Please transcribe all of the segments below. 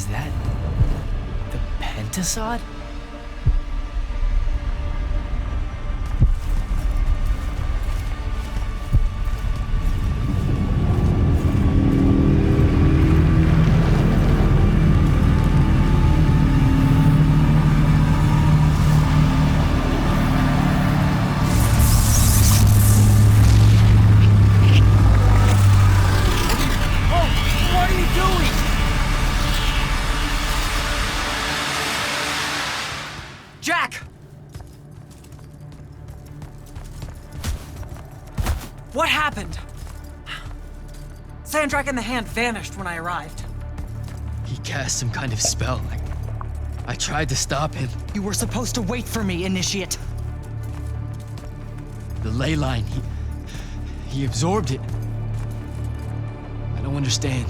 Is that the Pentasod? What happened? Sandrak and the Hand vanished when I arrived. He cast some kind of spell. I tried to stop him. You were supposed to wait for me, Initiate. The ley line, he absorbed it. I don't understand.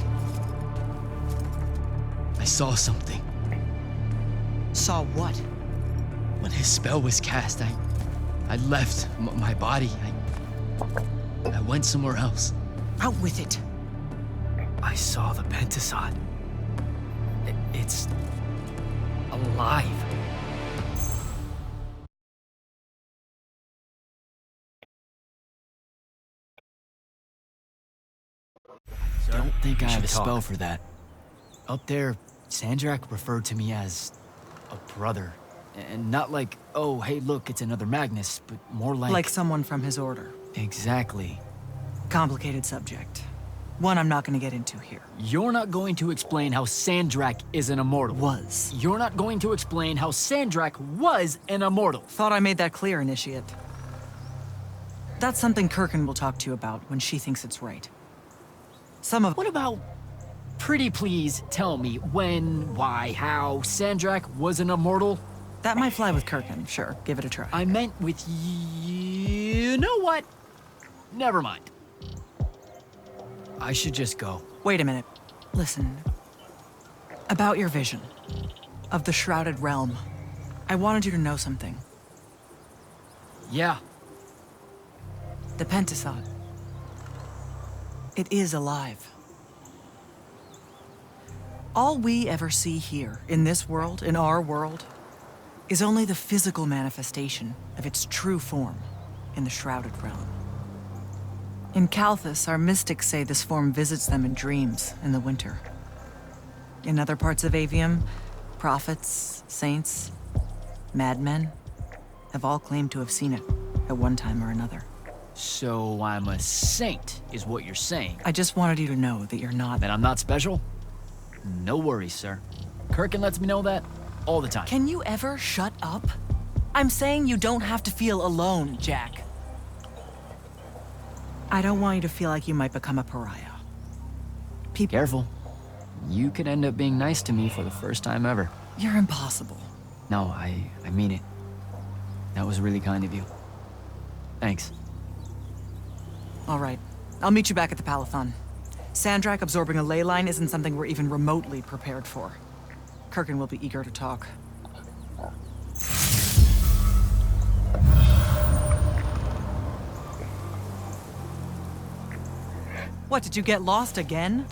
I saw something. Saw what? When his spell was cast, I left my body. I went somewhere else. Out with it. I saw the Pentasod. It's alive. I don't think I have a spell for that. Up there, Sandrak referred to me as a brother. And not like, oh, hey, look, it's another Magnus, but more like... Like someone from his order. Exactly. Complicated subject. One I'm not going to get into here. You're not going to explain how Sandrak is an immortal. Was. You're not going to explain how Sandrak was an immortal. Thought I made that clear, Initiate. That's something Kirkin will talk to you about when she thinks it's right. What about... Pretty please tell me when, why, how Sandrak was an immortal? That might fly with Kirkin, sure. Give it a try. I meant with you know what? Never mind. I should just go. Wait a minute. Listen. About your vision of the Shrouded Realm, I wanted you to know something. Yeah. The Pentasod. It is alive. All we ever see here, in this world, in our world, is only the physical manifestation of its true form in the Shrouded Realm. In Kalthus, our mystics say this form visits them in dreams in the winter. In other parts of Aveum, prophets, saints, madmen have all claimed to have seen it at one time or another. So I'm a saint, is what you're saying. I just wanted you to know that you're not... That I'm not special? No worries, sir. Kirkin lets me know that all the time. Can you ever shut up? I'm saying you don't have to feel alone, Jack. I don't want you to feel like you might become a pariah. Careful. You could end up being nice to me for the first time ever. You're impossible. No, I mean it. That was really kind of you. Thanks. All right. I'll meet you back at the Palathon. Sandrak absorbing a ley line isn't something we're even remotely prepared for. Kirkin will be eager to talk. What, did you get lost again?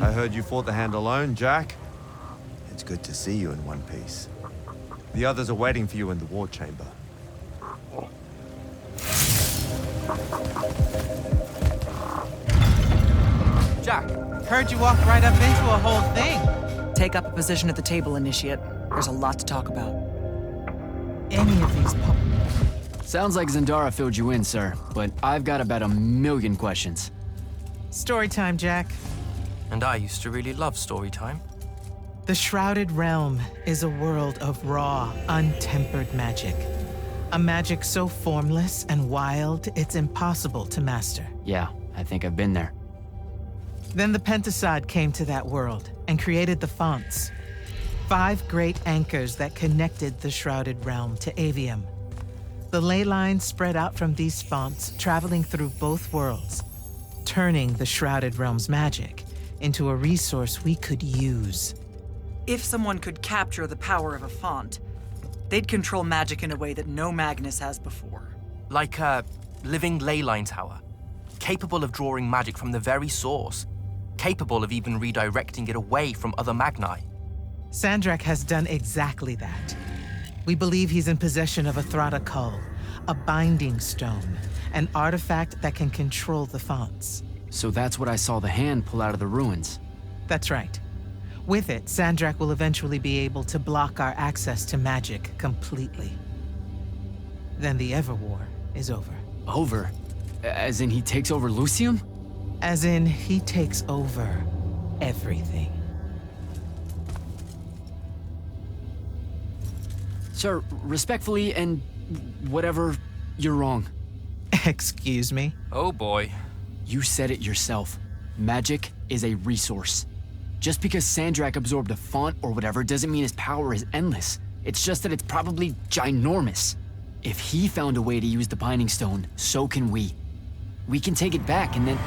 I heard you fought the Hand alone, Jack. It's good to see you in one piece. The others are waiting for you in the war chamber. Jack, heard you walked right up into a whole thing. Take up a position at the table, Initiate. There's a lot to talk about. any of these Sounds like Zendara filled you in, sir, but I've got about 1,000,000 questions. Story time, Jack. And I used to really love story time. The Shrouded Realm is a world of raw, untempered magic. A magic so formless and wild, it's impossible to master. Yeah, I think I've been there. Then the Pentasod came to that world and created the fonts. 5 great anchors that connected the Shrouded Realm to Aveum. The ley lines spread out from these fonts, traveling through both worlds, turning the Shrouded Realm's magic into a resource we could use. If someone could capture the power of a font, they'd control magic in a way that no Magnus has before. Like a living ley line tower, capable of drawing magic from the very source, capable of even redirecting it away from other Magni. Sandrak has done exactly that. We believe he's in possession of a Thrata Cull, a binding stone, an artifact that can control the fonts. So that's what I saw the hand pull out of the ruins. That's right. With it, Sandrak will eventually be able to block our access to magic completely. Then the Everwar is over. Over? As in he takes over Lucium? As in, he takes over everything. Sir, respectfully and whatever, you're wrong. Excuse me? Oh boy. You said it yourself. Magic is a resource. Just because Sandrak absorbed a font or whatever doesn't mean his power is endless. It's just that it's probably ginormous. If he found a way to use the Binding Stone, so can we. We can take it back and then...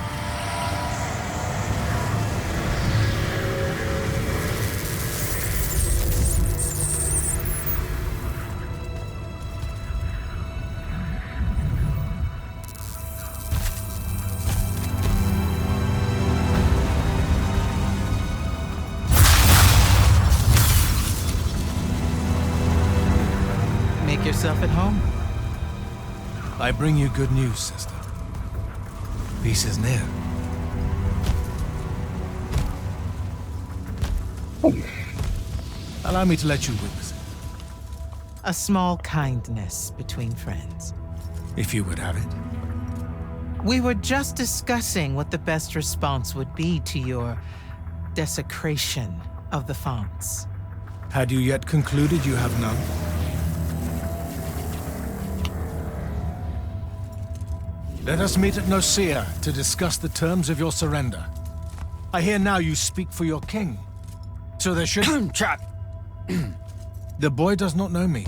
Make yourself at home. I bring you good news, sister. Peace is near. Allow me to let you witness it, A small kindness between friends. if you would have it. We were just discussing what the best response would be to your desecration of the fonts. Had you yet concluded you have none? Let us meet at Nicaea to discuss the terms of your surrender. I hear now you speak for your king. So there should... Trap! The boy does not know me.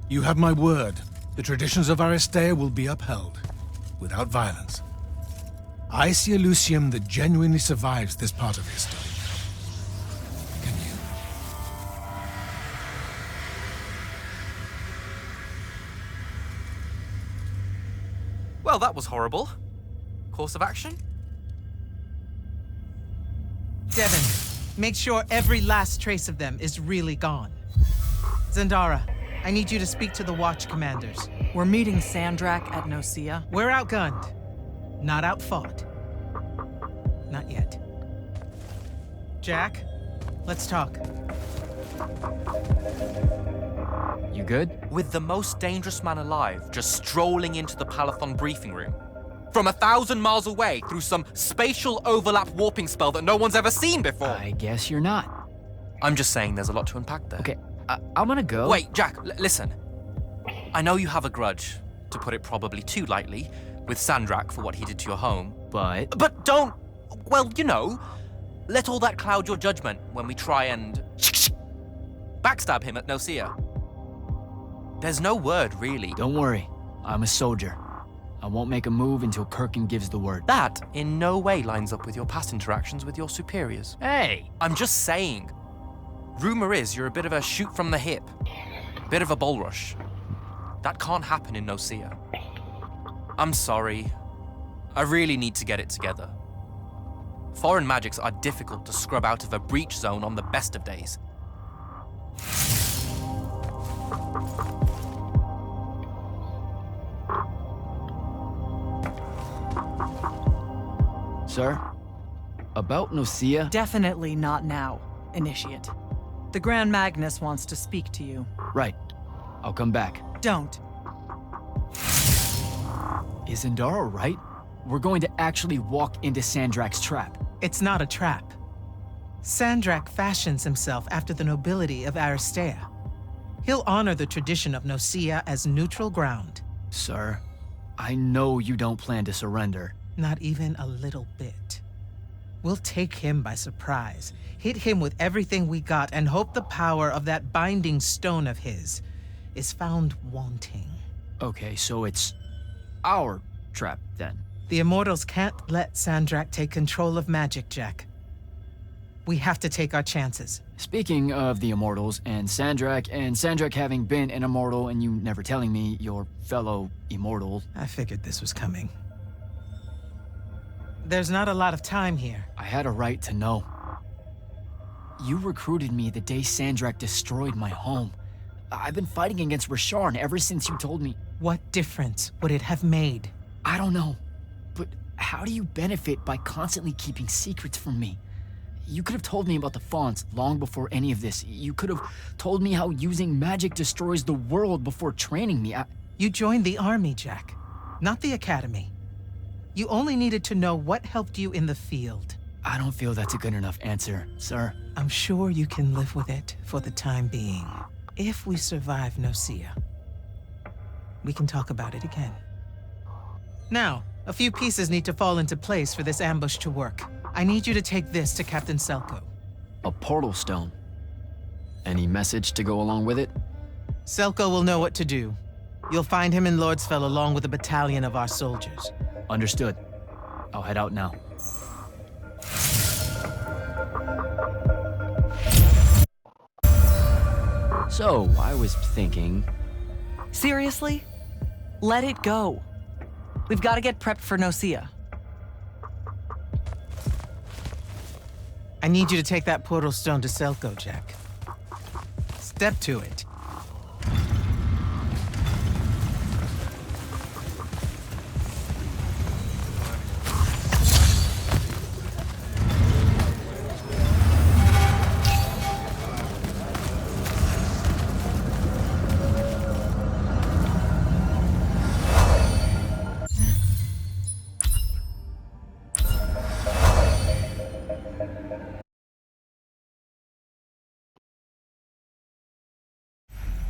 You have my word. The traditions of Aristea will be upheld, without violence. I see a Lucium that genuinely survives this part of history. Can you? Well, that was horrible. Course of action? Devin, make sure every last trace of them is really gone. Zendara, I need you to speak to the Watch Commanders. We're meeting Sandrak at Nicaea. We're outgunned, not outfought. Not yet. Jack, let's talk. You good? With the most dangerous man alive just strolling into the Palathon briefing room. From 1,000 miles away through some spatial overlap warping spell that no one's ever seen before. I guess you're not. I'm just saying there's a lot to unpack there. Okay, I'm gonna go. Wait, Jack, listen. I know you have a grudge, to put it probably too lightly, with Sandrak for what he did to your home. But... But don't, well, you know, let all that cloud your judgment when we try and backstab him at Nicaea. There's no word, really. Don't worry, I'm a soldier. I won't make a move until Kirkin gives the word. That in no way lines up with your past interactions with your superiors. Hey! I'm just saying. Rumor is you're a bit of a shoot from the hip. Bit of a bull rush. That can't happen in Nicaea. I'm sorry. I really need to get it together. Foreign magics are difficult to scrub out of a breach zone on the best of days. Sir? About Nicaea? Definitely not now, Initiate. The Grand Magnus wants to speak to you. Right. I'll come back. Don't. Is Indara right? We're going to actually walk into Sandrak's trap. It's not a trap. Sandrak fashions himself after the nobility of Aristea. He'll honor the tradition of Nosea as neutral ground. Sir, I know you don't plan to surrender. Not even a little bit. We'll take him by surprise, hit him with everything we got, and hope the power of that binding stone of his is found wanting. Okay, so it's our trap, then. The Immortals can't let Sandrak take control of magic, Jack. We have to take our chances. Speaking of the Immortals and Sandrak having been an Immortal and you never telling me your fellow Immortal. I figured this was coming. There's not a lot of time here. I had a right to know. You recruited me the day Sandrak destroyed my home. I've been fighting against Rasharn ever since you told me. What difference would it have made? I don't know, but how do you benefit by constantly keeping secrets from me? You could have told me about the fonts long before any of this. You could have told me how using magic destroys the world before training me. You joined the army, Jack, not the academy. You only needed to know what helped you in the field. I don't feel that's a good enough answer, sir. I'm sure you can live with it for the time being. If we survive Nosea, we can talk about it again. Now, a few pieces need to fall into place for this ambush to work. I need you to take this to Captain Selko. A portal stone. Any message to go along with it? Selko will know what to do. You'll find him in Lordsfell along with a battalion of our soldiers. Understood. I'll head out now. So, I was thinking... Seriously? Let it go. We've got to get prepped for Nosea. I need you to take that portal stone to Selko, Jack. Step to it.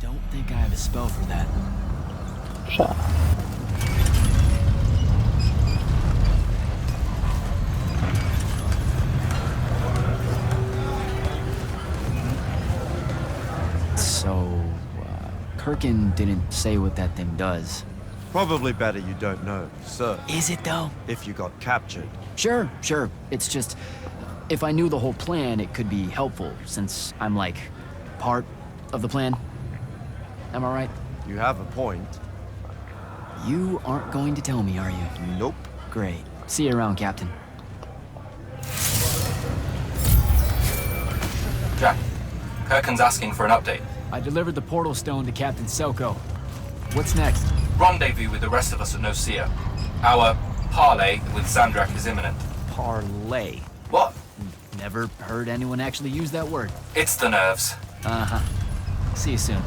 Don't think I have a spell for that. So, Kirkin didn't say what that thing does. Probably better you don't know, sir. Is it though? If you got captured. Sure. It's just, if I knew the whole plan, it could be helpful, since I'm like, part of the plan. Am I right? You have a point. You aren't going to tell me, are you? Nope. Great. See you around, Captain. Jack, Kirkin's asking for an update. I delivered the portal stone to Captain Selko. What's next? Rendezvous with the rest of us at Nosea. Our parley with Sandrak is imminent. Parlay. What? Never heard anyone actually use that word. It's the nerves. Uh-huh. See you soon.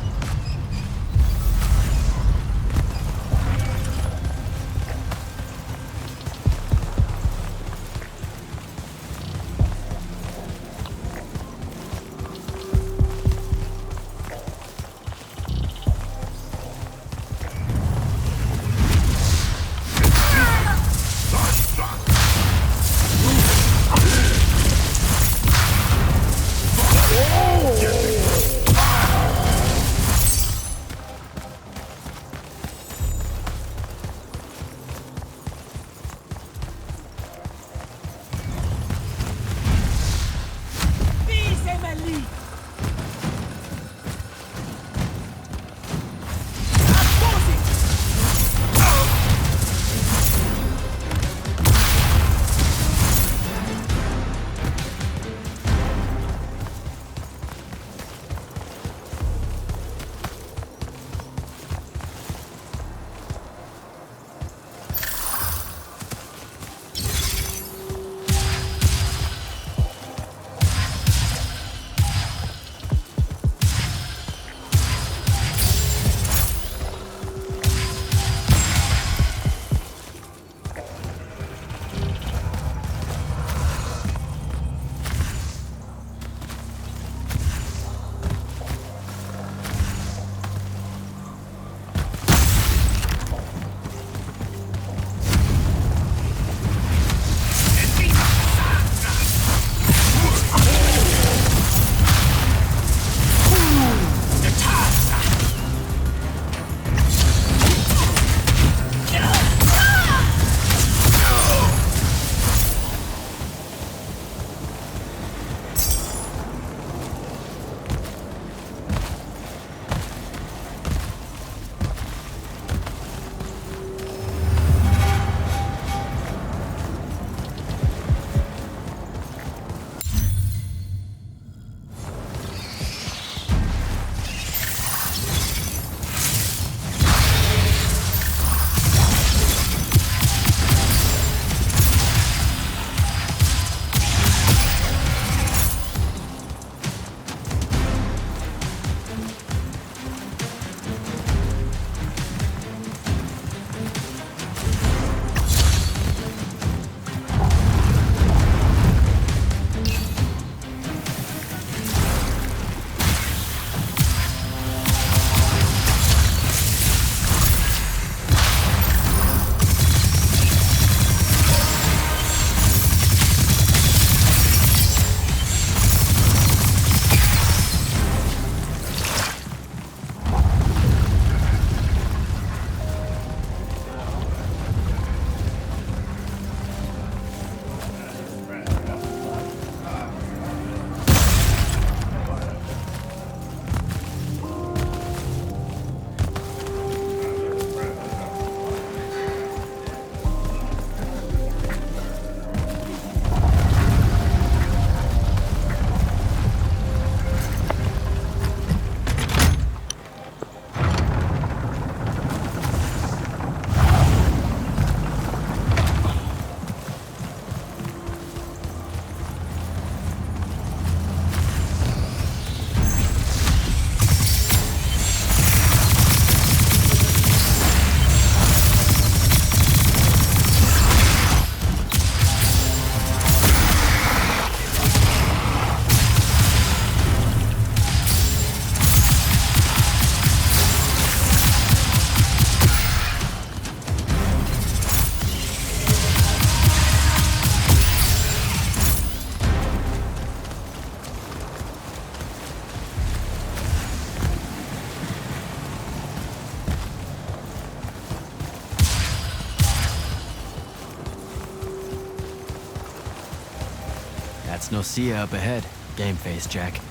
That's Nocia up ahead. Game face, Jack.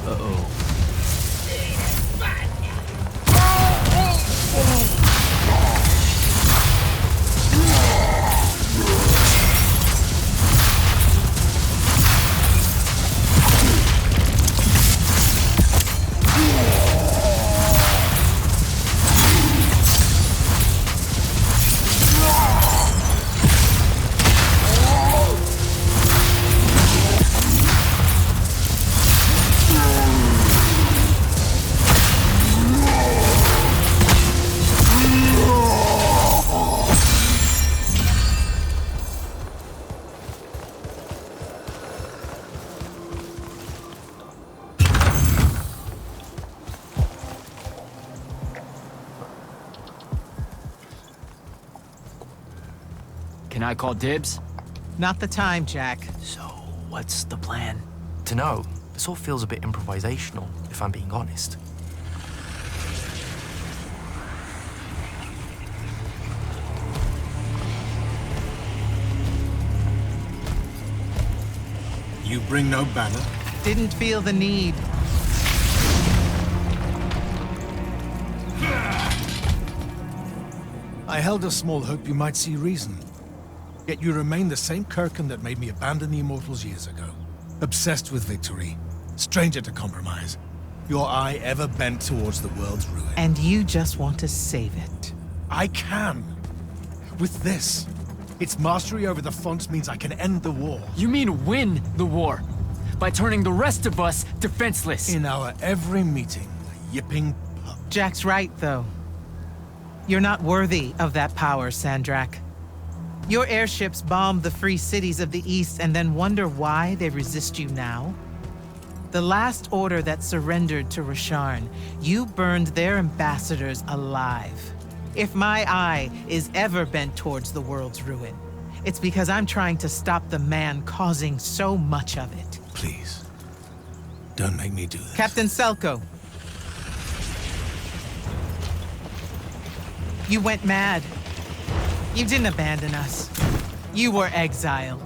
Uh-oh. Can I call dibs? Not the time, Jack. So, what's the plan? To know, this all feels a bit improvisational, if I'm being honest. You bring no banner? Didn't feel the need. I held a small hope you might see reason. Yet you remain the same Kirkin that made me abandon the Immortals years ago. Obsessed with victory, stranger to compromise. Your eye ever bent towards the world's ruin. And you just want to save it. I can. With this. Its mastery over the fonts means I can end the war. You mean win the war? By turning the rest of us defenseless? In our every meeting, a yipping pup. Jack's right, though. You're not worthy of that power, Sandrak. Your airships bomb the free cities of the East and then wonder why they resist you now? The last order that surrendered to Rasharn, you burned their ambassadors alive. If my eye is ever bent towards the world's ruin, it's because I'm trying to stop the man causing so much of it. Please, don't make me do this. Captain Selko. You went mad. You didn't abandon us. You were exiled.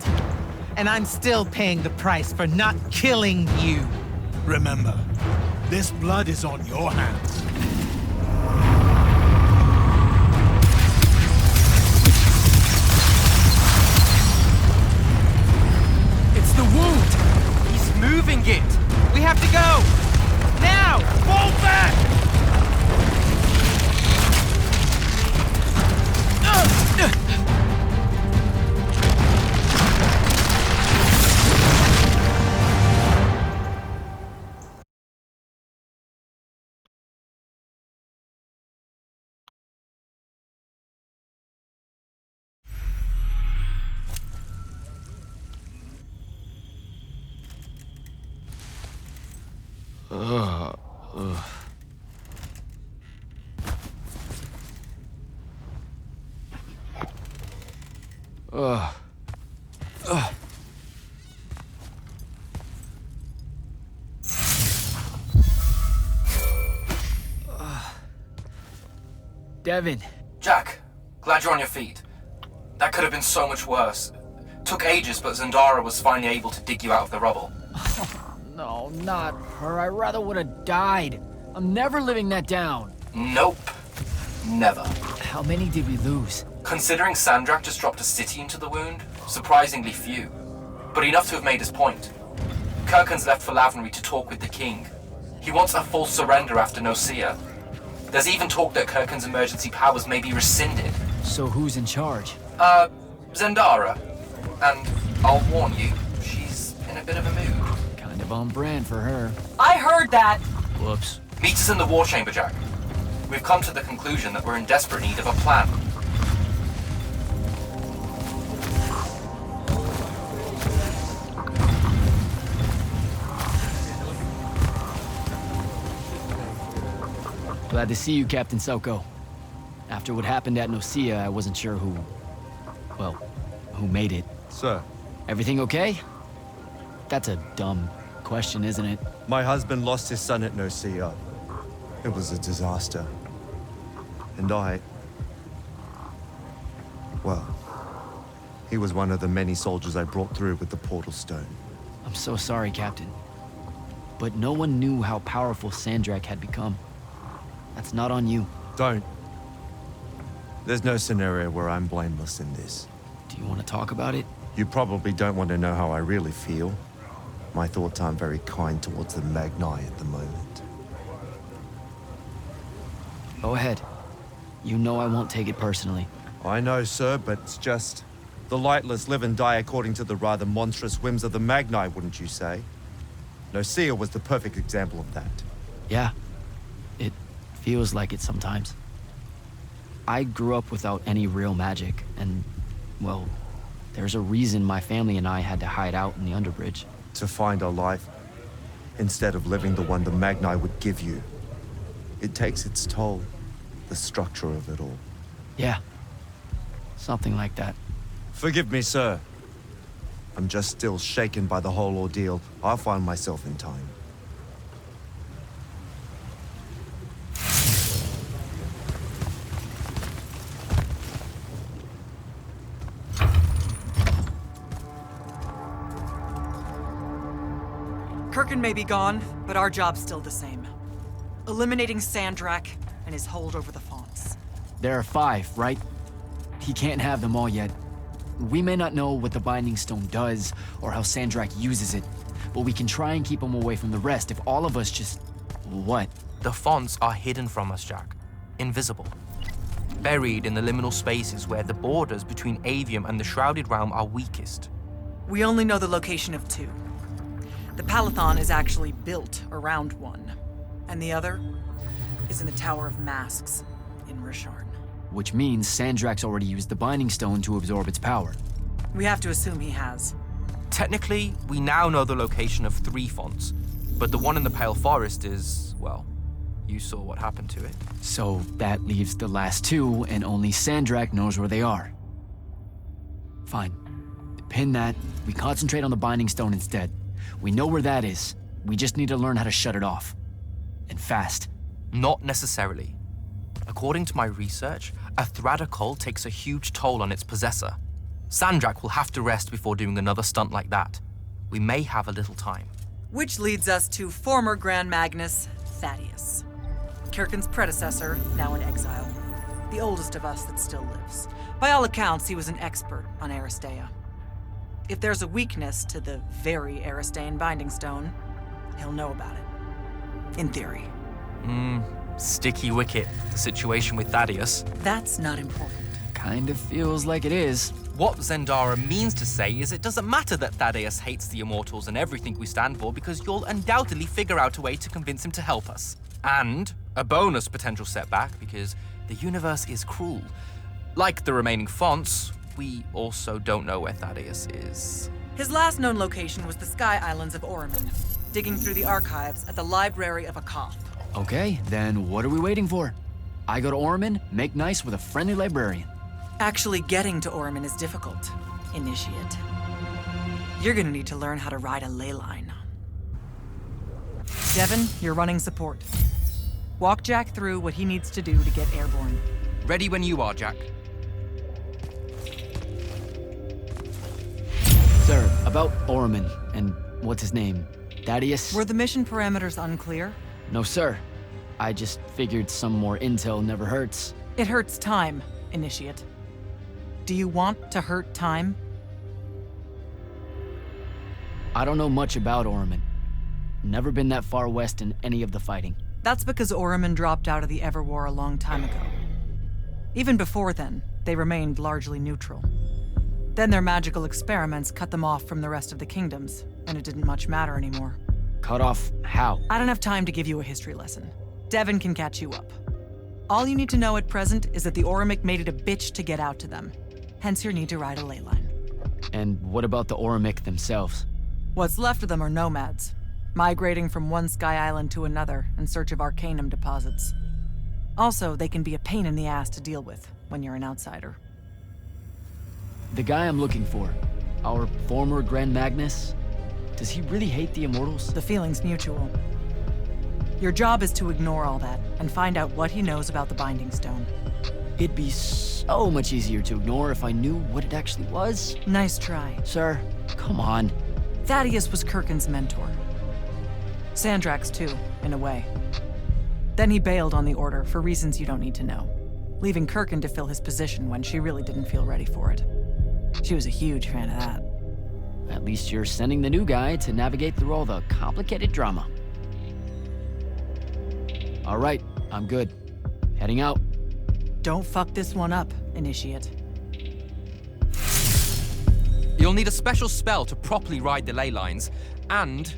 And I'm still paying the price for not killing you. Remember, this blood is on your hands. It's the wound! He's moving it! We have to go! Now! Fall back! Devin. Jack, glad you're on your feet. That could have been so much worse. Took ages, but Zendara was finally able to dig you out of the rubble. No, not her. I rather would have died. I'm never living that down. Nope. Never. How many did we lose? Considering Sandrak just dropped a city into the wound, surprisingly few. But enough to have made his point. Kirkin's left for Lavenry to talk with the king. He wants a full surrender after Nocia. There's even talk that Kirkin's emergency powers may be rescinded. So who's in charge? Zendara. And I'll warn you, she's in a bit of a mood. Kind of on brand for her. I heard that! Whoops. Meet us in the war chamber, Jack. We've come to the conclusion that we're in desperate need of a plan. Glad to see you, Captain Selko. After what happened at Nocia, I wasn't sure who made it. Sir, Everything okay? That's a dumb question, isn't it? my husband lost his son at Nocia. It was a disaster. And well, he was one of the many soldiers I brought through with the portal stone. I'm so sorry, Captain. But no one knew how powerful Sandrak had become. That's not on you. Don't. There's no scenario where I'm blameless in this. Do you want to talk about it? You probably don't want to know how I really feel. My thoughts aren't very kind towards the Magni at the moment. Go ahead. You know I won't take it personally. I know, sir, but it's just... The lightless live and die according to the rather monstrous whims of the Magni, wouldn't you say? Nicaea was the perfect example of that. Yeah. It feels like it sometimes. I grew up without any real magic, and, well, there's a reason my family and I had to hide out in the Underbridge. To find a life, instead of living the one the Magni would give you. It takes its toll, the structure of it all. Yeah. Something like that. Forgive me, sir. I'm just still shaken by the whole ordeal. I'll find myself in time. Kirkin may be gone, but our job's still the same. Eliminating Sandrak and his hold over the fonts. There are 5, right? He can't have them all yet. We may not know what the Binding Stone does, or how Sandrak uses it, but we can try and keep him away from the rest if all of us just... What? The fonts are hidden from us, Jack. Invisible. Buried in the liminal spaces where the borders between Aveum and the Shrouded Realm are weakest. We only know the location of 2. The Palathon is actually built around one, and the other is in the Tower of Masks in Risharn. Which means Sandrak's already used the Binding Stone to absorb its power. We have to assume he has. Technically, we now know the location of 3 fonts, but the one in the Pale Forest is, well, you saw what happened to it. So that leaves the last 2, and only Sandrak knows where they are. Fine. Pin that. We concentrate on the Binding Stone instead. We know where that is. We just need to learn how to shut it off. And fast. Not necessarily. According to my research, a Thradda cult takes a huge toll on its possessor. Sandrak will have to rest before doing another stunt like that. We may have a little time. Which leads us to former Grand Magnus Thaddeus. Kirkin's predecessor, now in exile. The oldest of us that still lives. By all accounts, he was an expert on Aristea. If there's a weakness to the very Aristean Binding Stone, he'll know about it. In theory. Sticky wicket, the situation with Thaddeus. That's not important. Kind of feels like it is. What Zendara means to say is it doesn't matter that Thaddeus hates the Immortals and everything we stand for, because you'll undoubtedly figure out a way to convince him to help us. And a bonus potential setback, because the universe is cruel. Like the remaining fonts, we also don't know where Thaddeus is. His last known location was the Sky Islands of Oramin, digging through the archives at the Library of Akoth. Okay, then what are we waiting for? I go to Oramin, make nice with a friendly librarian. Actually getting to Oramin is difficult, Initiate. You're gonna need to learn how to ride a ley line. Devin, you're running support. Walk Jack through what he needs to do to get airborne. Ready when you are, Jack. Sir, about Oramin and what's his name? Thaddeus? Were the mission parameters unclear? No, sir. I just figured some more intel never hurts. It hurts time, Initiate. Do you want to hurt time? I don't know much about Oramin. Never been that far west in any of the fighting. That's because Oramin dropped out of the Everwar a long time ago. Even before then, they remained largely neutral. Then their magical experiments cut them off from the rest of the kingdoms, and it didn't much matter anymore. Cut off how? I don't have time to give you a history lesson. Devin can catch you up. All you need to know at present is that the Orimic made it a bitch to get out to them. Hence your need to ride a ley line. And what about the Orimic themselves? What's left of them are nomads, migrating from one sky island to another in search of arcanum deposits. Also, they can be a pain in the ass to deal with when you're an outsider. The guy I'm looking for, our former Grand Magnus, does he really hate the Immortals? The feeling's mutual. Your job is to ignore all that and find out what he knows about the Binding Stone. It'd be so much easier to ignore if I knew what it actually was. Nice try. Sir, come on. Thaddeus was Kirkin's mentor. Sandrax too, in a way. Then he bailed on the Order for reasons you don't need to know, leaving Kirkin to fill his position when she really didn't feel ready for it. She was a huge fan of that. At least you're sending the new guy to navigate through all the complicated drama. All right, I'm good. Heading out. Don't fuck this one up, Initiate. You'll need a special spell to properly ride the ley lines, and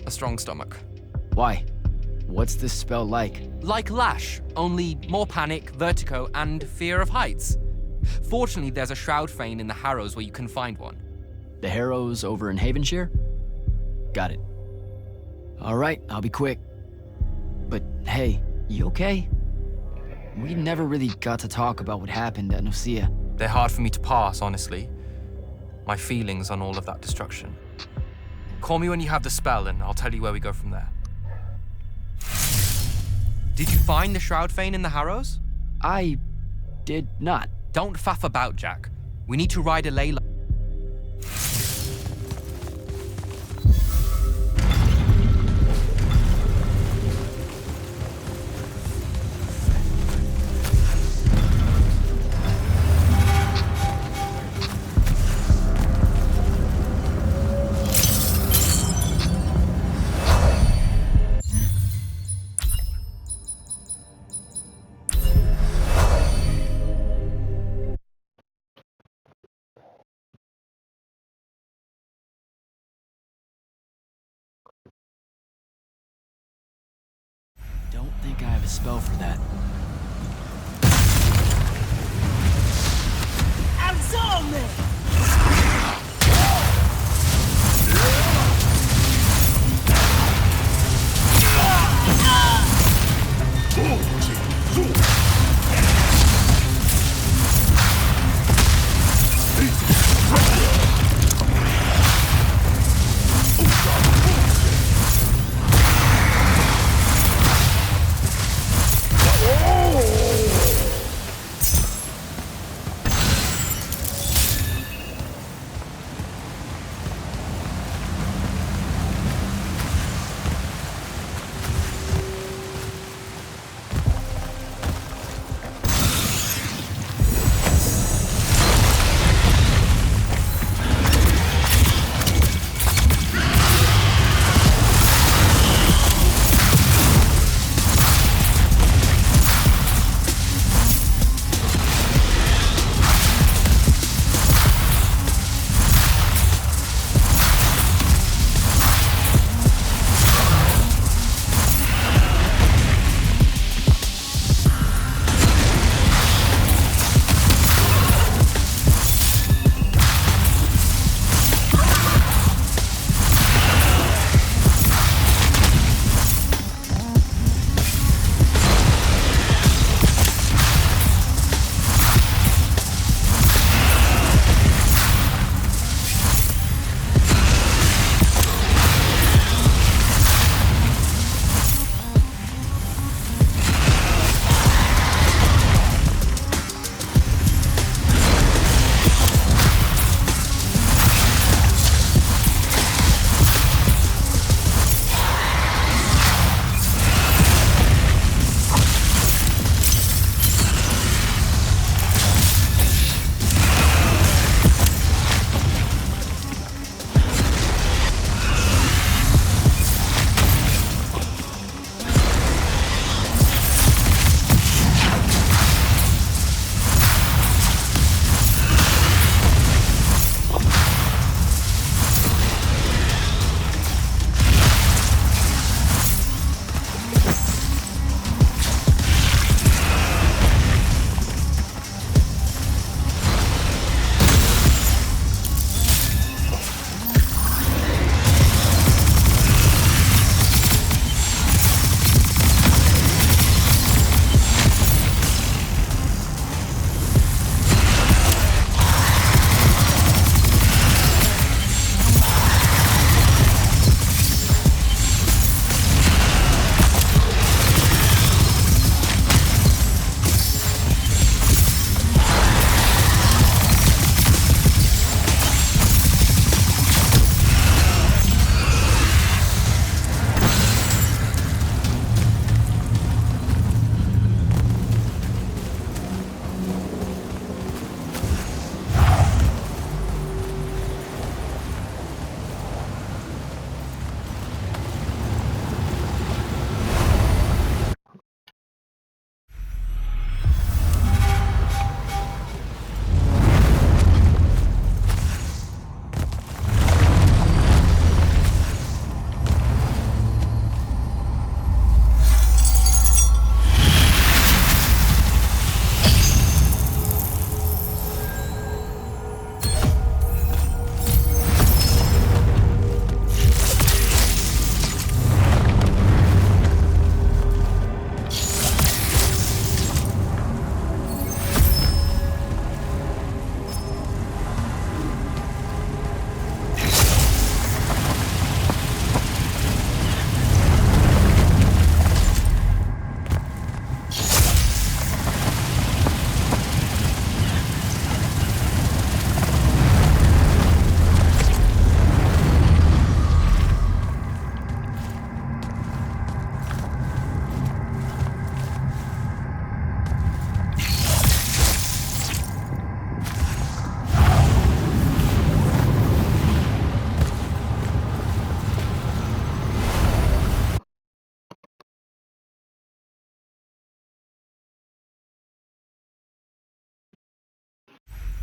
a strong stomach. Why? What's this spell like? Like Lash, only more panic, vertigo, and fear of heights. Fortunately, there's a Shroud Fane in the Harrows where you can find one. The Harrows over in Havenshire? Got it. All right, I'll be quick. But hey, you okay? We never really got to talk about what happened at Nicaea. They're hard for me to pass, honestly. My feelings on all of that destruction. Call me when you have the spell and I'll tell you where we go from there. Did you find the Shroud Fane in the Harrows? I did not. Don't faff about, Jack. We need to ride a ley line. Don't think I have a spell for that. Absolve me!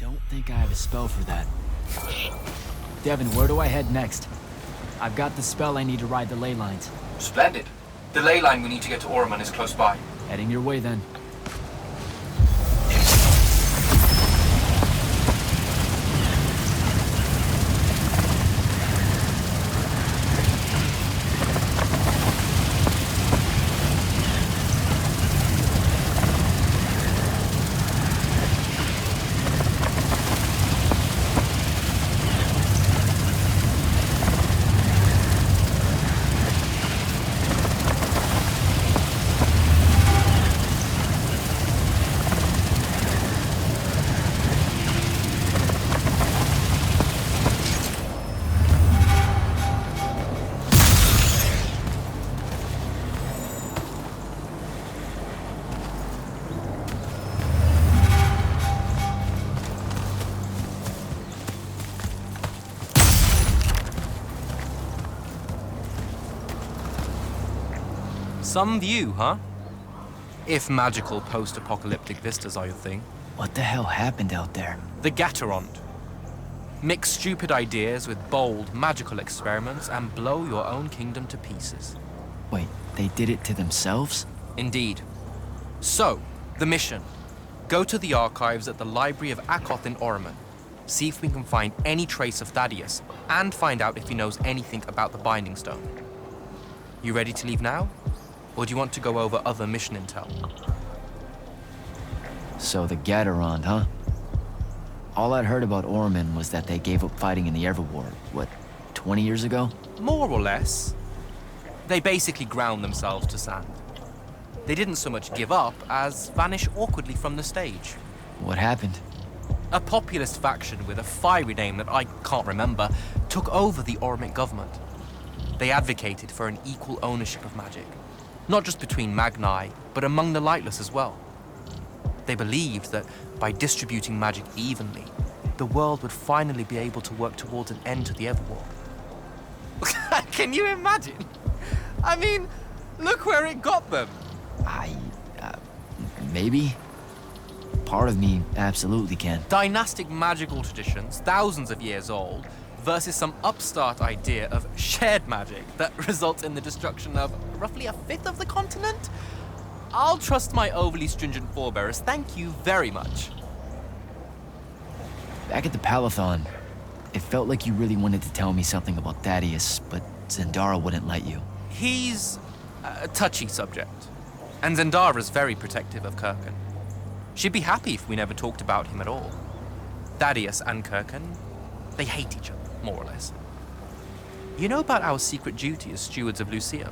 don't think I have a spell for that. Devin, where do I head next? I've got the spell I need to ride the ley lines. Splendid. The ley line we need to get to Orman is close by. Heading your way then. Some view, huh? If magical post-apocalyptic vistas are your thing. What the hell happened out there? The Gatorond. Mix stupid ideas with bold, magical experiments and blow your own kingdom to pieces. Wait, they did it to themselves? Indeed. So, the mission. Go to the archives at the Library of Akoth in Orman. See if we can find any trace of Thaddeus, and find out if he knows anything about the Binding Stone. You ready to leave now? Or do you want to go over other mission intel? So the Gatorond, huh? All I'd heard about Orman was that they gave up fighting in the Everwar, what, 20 years ago? More or less. They basically ground themselves to sand. They didn't so much give up as vanish awkwardly from the stage. What happened? A populist faction with a fiery name that I can't remember took over the Ormic government. They advocated for an equal ownership of magic. Not just between Magni, but among the lightless as well. They believed that by distributing magic evenly, the world would finally be able to work towards an end to the Everwar. Can you imagine? I mean, look where it got them. Maybe? Part of me absolutely can. Dynastic magical traditions, thousands of years old, versus some upstart idea of shared magic that results in the destruction of roughly a fifth of the continent? I'll trust my overly stringent forebearers, thank you very much. Back at the Palathon, it felt like you really wanted to tell me something about Thaddeus, but Zendara wouldn't let you. He's a touchy subject, and Zendara's very protective of Kirkan. She'd be happy if we never talked about him at all. Thaddeus and Kirkan, they hate each other, more or less. You know about our secret duty as stewards of Lucia?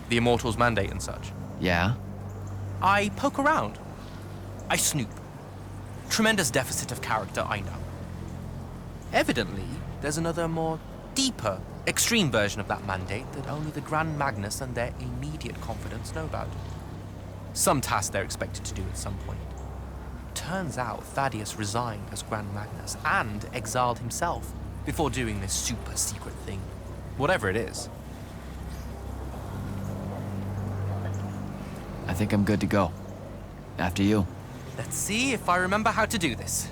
The Immortals' mandate and such? Yeah? I poke around. I snoop. Tremendous deficit of character, I know. Evidently, there's another more deeper, extreme version of that mandate that only the Grand Magnus and their immediate confidants know about. Some task they're expected to do at some point. Turns out Thaddeus resigned as Grand Magnus and exiled himself before doing this super secret thing. Whatever it is. I think I'm good to go. After you. Let's see if I remember how to do this.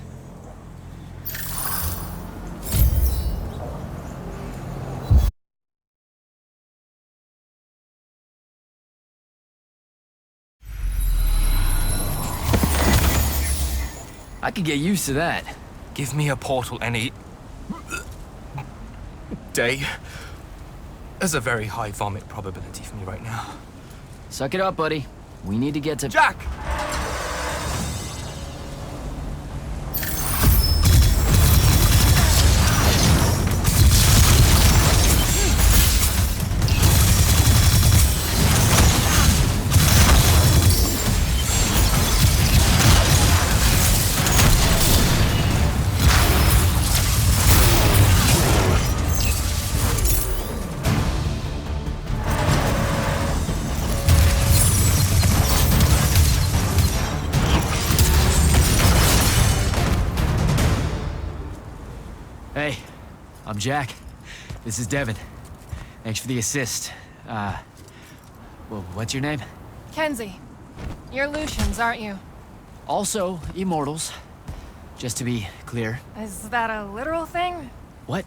I could get used to that. Give me a portal any day. There's a very high vomit probability for me right now. Suck it up, buddy. We need to get to... Jack! Hey, I'm Jack. This is Devin. Thanks for the assist. Well, what's your name? Kenzie. You're Lucians, aren't you? Also, Immortals. Just to be clear. Is that a literal thing? What?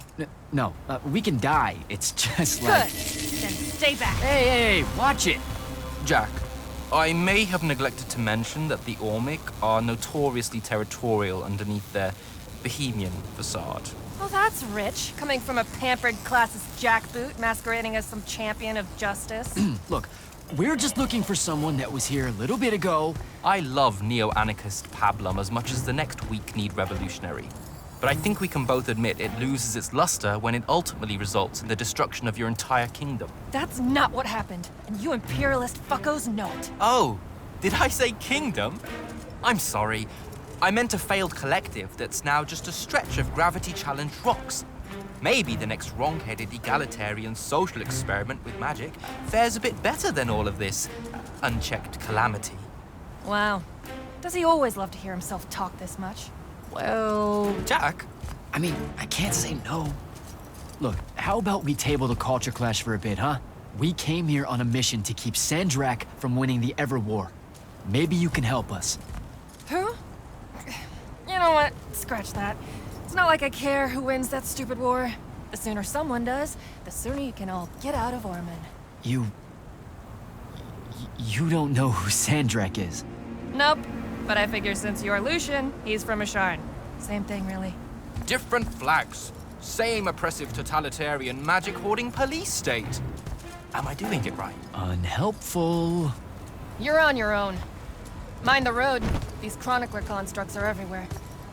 No, we can die. It's just Good. like... Then stay back. Hey, watch it! Jack, I may have neglected to mention that the Ormic are notoriously territorial underneath their Bohemian facade. Well, that's rich, coming from a pampered classist jackboot masquerading as some champion of justice. Look, we're just looking for someone that was here a little bit ago. I love neo-anarchist pablum as much as the next weak-kneed revolutionary. But I think we can both admit it loses its luster when it ultimately results in the destruction of your entire kingdom. That's not what happened, and you imperialist fuckos know it. Oh, did I say kingdom? I'm sorry. I meant a failed collective that's now just a stretch of gravity-challenged rocks. Maybe the next wrong-headed egalitarian social experiment with magic fares a bit better than all of this unchecked calamity. Wow. Does he always love to hear himself talk this much? Well, Jack, I mean, I can't say no. Look, how about we table the culture clash for a bit, huh? We came here on a mission to keep Sandrak from winning the Ever War. Maybe you can help us. Who? You know what? Scratch that. It's not like I care who wins that stupid war. The sooner someone does, the sooner you can all get out of Orman. You don't know who Sandrak is? Nope. But I figure since you're Lucian, he's from Asharn. Same thing, really. different flags, same oppressive totalitarian magic-hoarding police state. Am I doing it right? Unhelpful. You're on your own. Mind the road. These chronicler constructs are everywhere.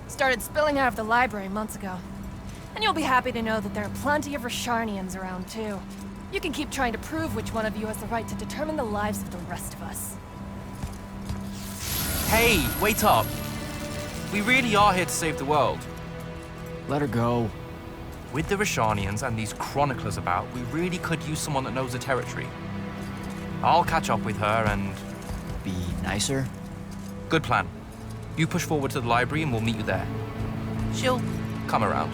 Started spilling out of the library months ago. And you'll be happy to know that there are plenty of Rasharnians around, too. You can keep trying to prove which one of you has the right to determine the lives of the rest of us. Hey, wait up. We really are here to save the world. Let her go. With the Rasharnians and these chroniclers about, we really could use someone that knows the territory. I'll catch up with her and... Be nicer? Good plan. You push forward to the library and we'll meet you there. She'll come around.